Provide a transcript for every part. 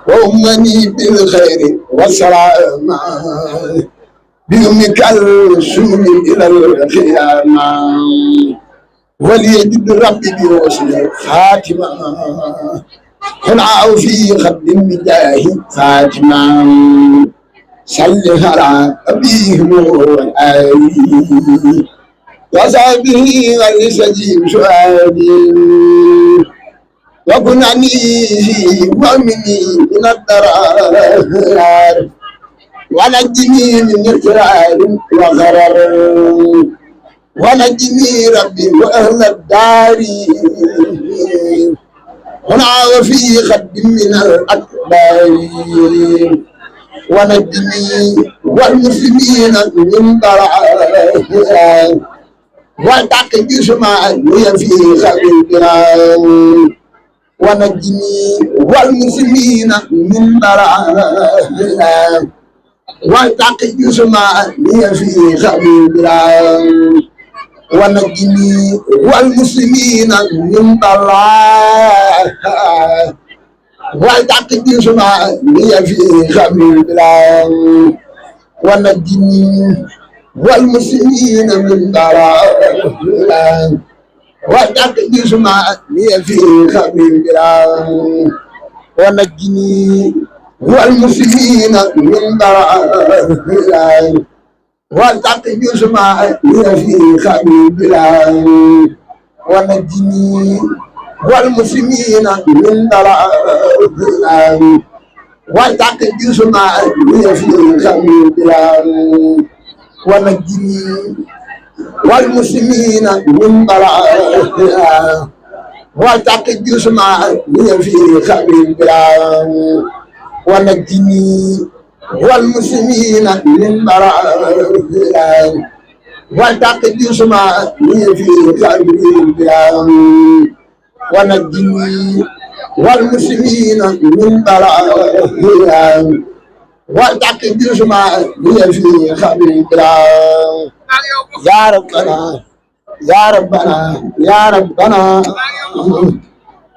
وأمني بالخير والسلامة بيومك الرسول إلى القيامة وليجد ربي بوصل خاتمة هنا في خد بجاه فاتمة صل على أبيهم والآلي وصحبه ولسجيب سؤالي وكن عني ومني من الضرار ونجني من اضطرار وغرر ونجني ربي واهل الدار هنا وفي خد من الاكبار ونجني والمسلمين من ضرار والتقي جسماني في خبيرا ونجني والمسلمين من ضرر والتقي جسماني في خبيرا ونجني والمسلمين من ضرر والتقي جسماني في خبيرا ونجني والمسلمين من ضلال والتقي جسماني في خبيرا ونجني والمسلمين من ضلال والتقي جسماني في خبيرا ونجني والمسلمين من ضلال والتقي جسماني في خبيرا ونجني والمسلمين من ضلال والتقي جسماني في خبيرا ونجني والمسلمين من ضلال والتقي جسماني في خبيرا ونجني والمسلمين من ضلال والتقي جسماني في خبيرا يا ربنا يا ربنا يا ربنا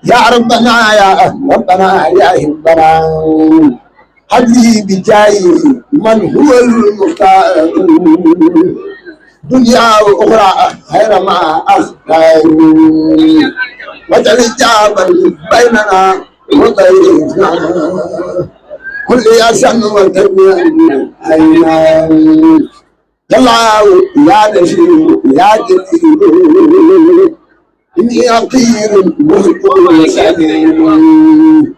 يا ربنا يا ربنا يا ربنا هدي بجاي من هو المختار دنيا واخرى خير ما اختار واجعل الجابر بيننا وبيننا كل ياسن وتبين أينا الله يا نشير يا جليل إني أطير مهتم سليم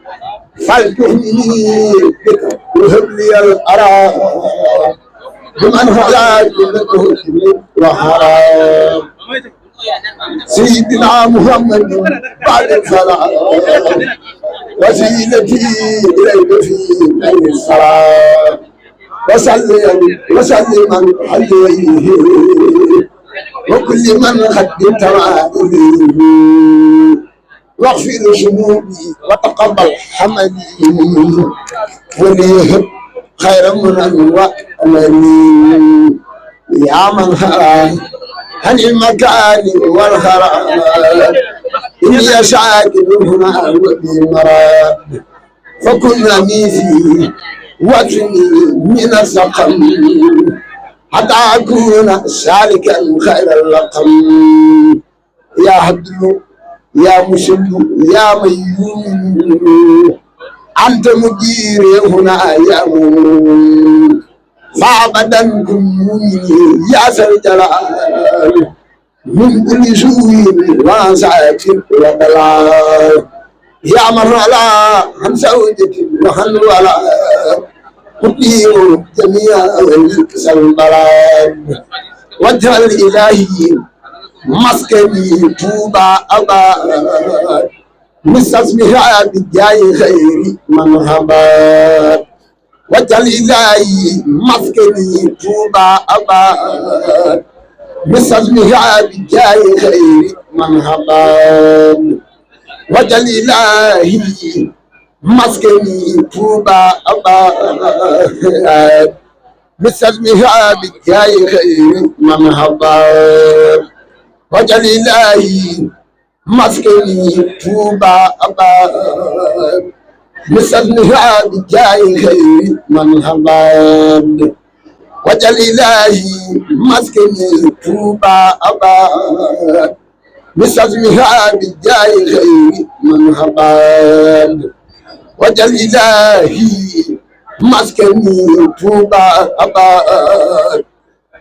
فالتهني بك وهب لي الأراء بمن هلاك بالهتم وحرام سيدنا محمد بعد الصلاة وسيلتي إليك في ليل الصلاة وسلم عليه وكل من خدمت وعليه واغفر ذنوبي وتقبل حمدي وليه خير من وأمني يا من هرى عن المكان والخراب إني شاكر هنا وبمراد فكن ميزي وزني من السقم حتى أكون سالكا خير اللقم يا هدل يا مسل يا ميون أنت مديري هنا يا مؤمن فأبدا كن مؤمني يا ذا الجلال من كل سوء وسعة وضلال يا من على عن زوجتي وهن ولا قدير جميع البلاد واجعل إلهي مسكني توبا أباد مستسمها بجاي خير من هباد واجعل إلهي مسكني توبا أباد مستسمها بجاي خير من هباد واجعل إلهي مسكني توبا أباد مستسمها بجاي خير من هباد واجعل إلهي مسكني توبا أباد بسمها بجاه خير من حباب وجل إلهي مسكني توبا أباد بسمها بجاه خير من حباب وجل إلهي مسكني توبا أباد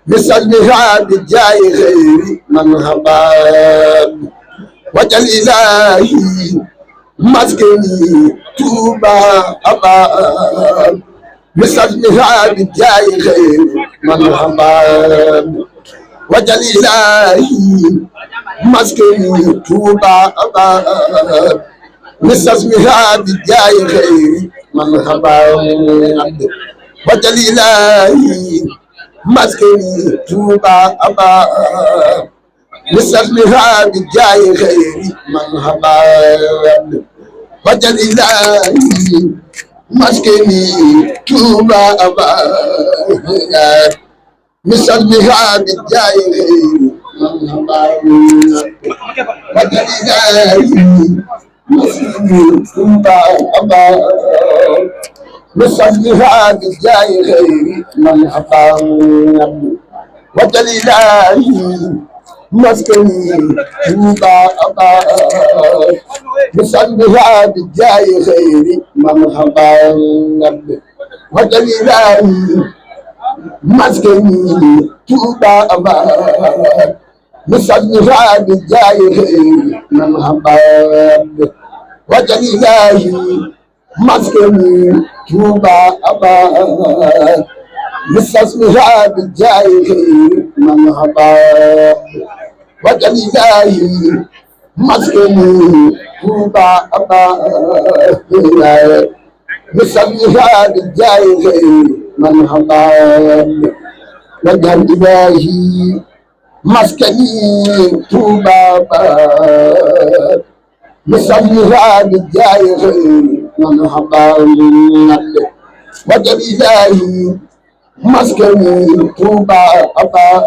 بسمها بجاه خير من حباب وجل إلهي مسكني توبا أباد بسمها بجاه خير من حباب وجل إلهي مسكني توبا أباد بسمها بجاه خير من حباب وجل إلهي مسكني توبا أباد بسمها بجاه خير من حباب وجل إلهي مسكني توبا أباد بسمها بجاه خير من حباب وجل إلهي مسكني توبا أباد بسمها بجاه خير من حباب وجل إلهي مسكني توبا أباد بسمها بجاه خير من حباب وجل إلهي مسكني توبا أباد بسمها بجاه خير من حباب وجل إلهي مسكني توبا أباد بسمها بجاه خير من حباب وجل إلهي مسكني توبا أباد بسمها بجاه خير من حباب وجل إلهي مسكني توبا أباد بسمها بجاه خير من حباب وجل إلهي مسكني توبا أباد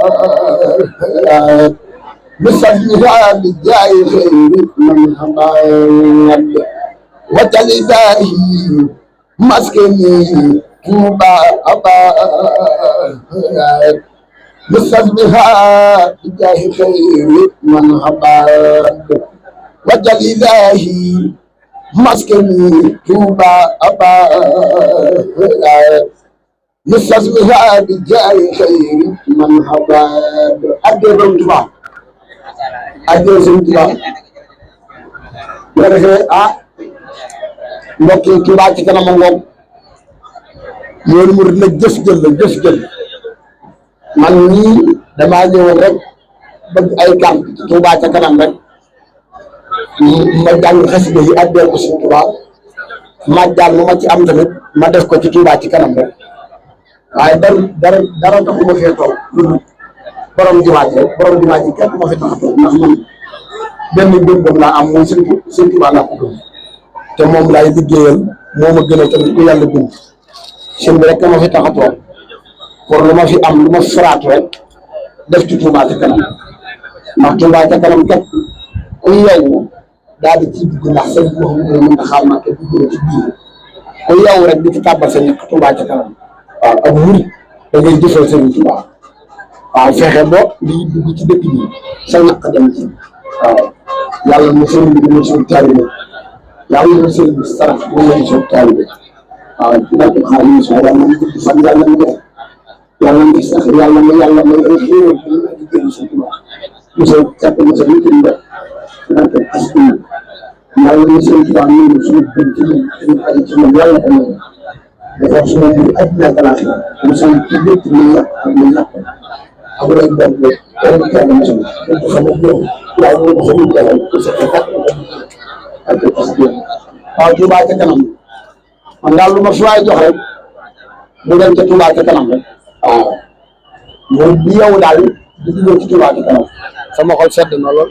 بسمها بجاه خير من حباب وجل إلهي مسكني توبا أباد بسمها بجاه خير من حباب وجل إلهي مسكني توبا أباد بسمها بجاه خير من حباب أدرم تبا أدرم تبا ورثة mbokki Touba ci kanam ngoog yoonu murid la jëf jël man nii damaa ñëwoon rek bëgg ay carte ci Touba ca kanam rek ma jàng xasida yi addee ko Sëriñ Touba ma jàng lu ma ci am tamit ma def ko ci Touba ci kanam rek waaye dara taxu ma fee toog borom jumaa ji rek borom jumaa ji kenn ma fi tax a toog ndax man benn gëm-gëm laa am mooy Sëriñ Touba laa ko gëm te moom laay liggéeyal moo ma gën a tamit ku yàlla bind sëñ bi rek ma fi tax a toog pour lu ma fi am lu ma faraatu rek def ci Touba ca kanam ndax Touba ca kanam kat ku yow daal di ci dugg ndax sëñ bi wax nga mën a xaar naa te dugg ci biir ku yow rek di ci tàbbal sa ñàkk Touba ca kanam waaw ak murit da ngay jëfal sëñ Touba waaw fexe ba liy dugg ci dëkk bi sa ñàkk dem ci waaw yàlla na sëñ bi dina suñu taalibe yàlla na sëñ bi sarax bu ñu suñu taalibe waaw ci barke Xaadimu Rasuul yàlla na gudd fan yàlla na def yàlla na sax yàlla na ay xéewal di jël sëñ Touba monsieur Kàpp monsieur Mikin Ba barke askan yàlla na sëñ Touba ñu suñu gën ci suñu xarit ci moom yàlla ko moom dafa suñu mbir àddina ak àllaaxira mu sant ci lépp lu yàq ak lu yàq amul ay benn benn kenn mu sant dañ ko xamul yow waaye ñu ko xamul defal ko sa xeex ak parce que waaw Touba ca kanam man daal lu ma fi waay jox rek mu dem ca Touba ca kanam rek waaw moom bi yow daal di dugal ci Touba ca kanam sama xol sedd na lool.